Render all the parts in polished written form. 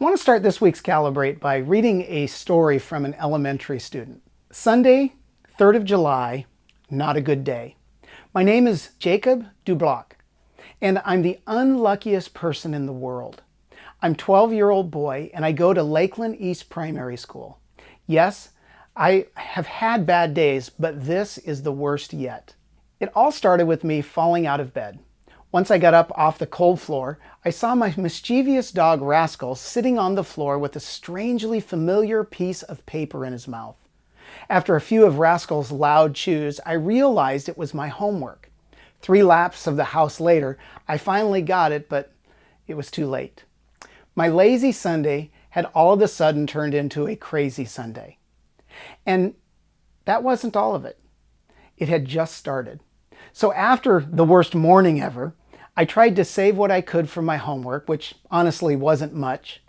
I want to start this week's Calibrate by reading a story from an elementary student. Sunday, 3rd of July, not a good day. My name is Jacob Dublock, and I'm the unluckiest person in the world. I'm a 12-year-old boy, and I go to Lakeland East Primary School. Yes, I have had bad days, but this is the worst yet. It all started with me falling out of bed. Once I got up off the cold floor, I saw my mischievous dog Rascal sitting on the floor with a strangely familiar piece of paper in his mouth. After a few of Rascal's loud chews, I realized it was my homework. 3 laps of the house later, I finally got it, but it was too late. My lazy Sunday had all of a sudden turned into a crazy Sunday. And that wasn't all of it. It had just started. So after the worst morning ever, I tried to save what I could from my homework, which honestly wasn't much.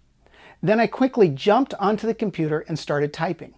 Then I quickly jumped onto the computer and started typing.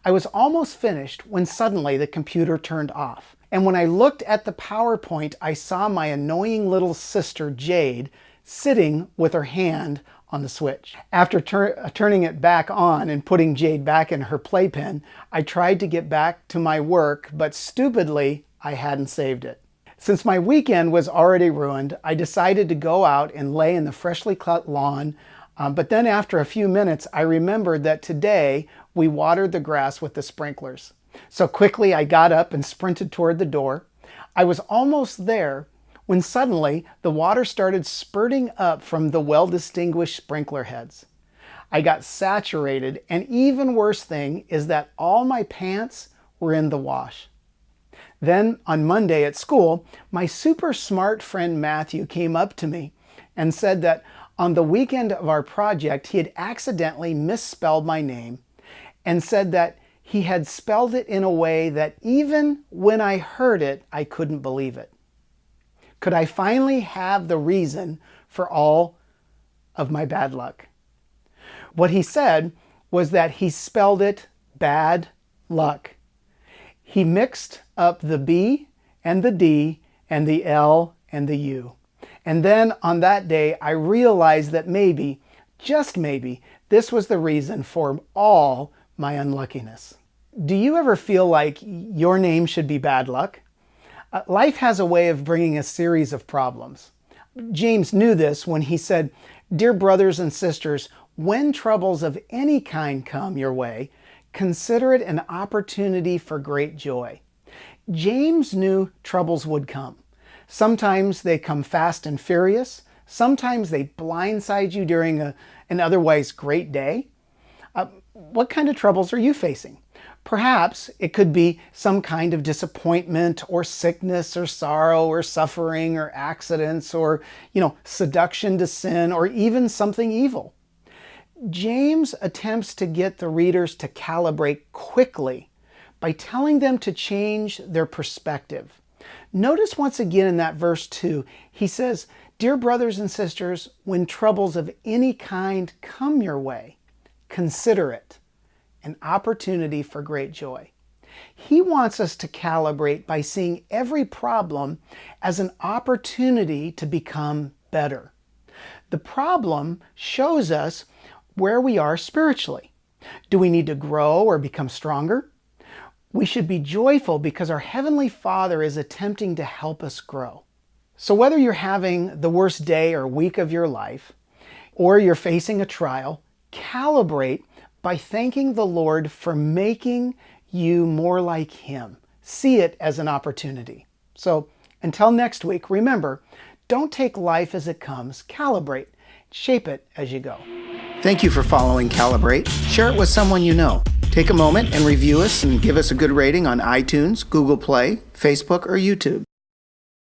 I was almost finished when suddenly the computer turned off. And when I looked at the PowerPoint, I saw my annoying little sister, Jade, sitting with her hand on the switch. After turning it back on and putting Jade back in her playpen, I tried to get back to my work, but stupidly, I hadn't saved it. Since my weekend was already ruined, I decided to go out and lay in the freshly cut lawn, but then after a few minutes, I remembered that today we watered the grass with the sprinklers. So quickly I got up and sprinted toward the door. I was almost there when suddenly the water started spurting up from the well-distinguished sprinkler heads. I got saturated, and even worse thing is that all my pants were in the wash. Then on Monday at school, my super smart friend Matthew came up to me and said that on the weekend of our project, he had accidentally misspelled my name and said that he had spelled it in a way that even when I heard it, I couldn't believe it. Could I finally have the reason for all of my bad luck? What he said was that he spelled it bad luck. He mixed up the B and the D and the L and the U. And then on that day, I realized that maybe, just maybe, this was the reason for all my unluckiness. Do you ever feel like your name should be bad luck? Life has a way of bringing a series of problems. James knew this when he said, "Dear brothers and sisters, when troubles of any kind come your way, consider it an opportunity for great joy." James knew troubles would come. Sometimes they come fast and furious. Sometimes they blindside you during an otherwise great day. What kind of troubles are you facing? Perhaps it could be some kind of disappointment or sickness or sorrow or suffering or accidents or, seduction to sin or even something evil. James attempts to get the readers to calibrate quickly by telling them to change their perspective. Notice once again in that verse 2, he says, "Dear brothers and sisters, when troubles of any kind come your way, consider it an opportunity for great joy." He wants us to calibrate by seeing every problem as an opportunity to become better. The problem shows us where we are spiritually. Do we need to grow or become stronger? We should be joyful because our Heavenly Father is attempting to help us grow. So whether you're having the worst day or week of your life, or you're facing a trial, calibrate by thanking the Lord for making you more like Him. See it as an opportunity. So until next week, remember, don't take life as it comes, calibrate, shape it as you go. Thank you for following Calibrate. Share it with someone you know. Take a moment and review us and give us a good rating on iTunes, Google Play, Facebook, or YouTube.